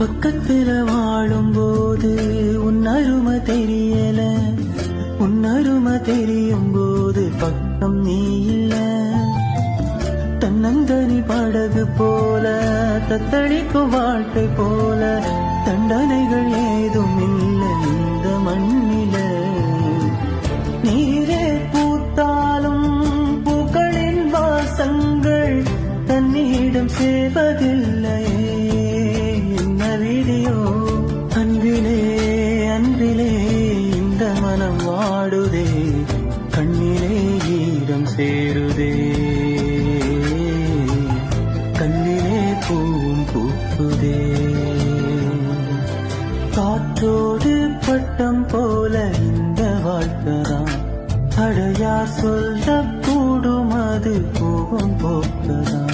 பக்கத்துல வாழும்போது உன் அருமை தெரியல, உன் அருமை தெரியும் போது பக்கம் நீ இல்ல. தன்னந்தனி படகு போல தத்தளிக்கும் வாழ்க்கை போல தண்டனைகள் ஏதும் இல்லை இந்த மண்ணில. நீரே பூத்தாலும் பூக்களின் வாசங்கள் தன்னிடம் சேர்வதில்லையே. என்ன விதியோ அன்பிலே அன்பிலே இந்த மனம் வாடுதே, கண்ணிலே ஈரம் சேருதே, கண்ணிலே பூவும் பூக்குதே. காற்றோடு பட்டம் போல இந்த வாழ்க்கைதான், அடையார் சொல்லக்கூடும் அது போகும் போக்குதான்.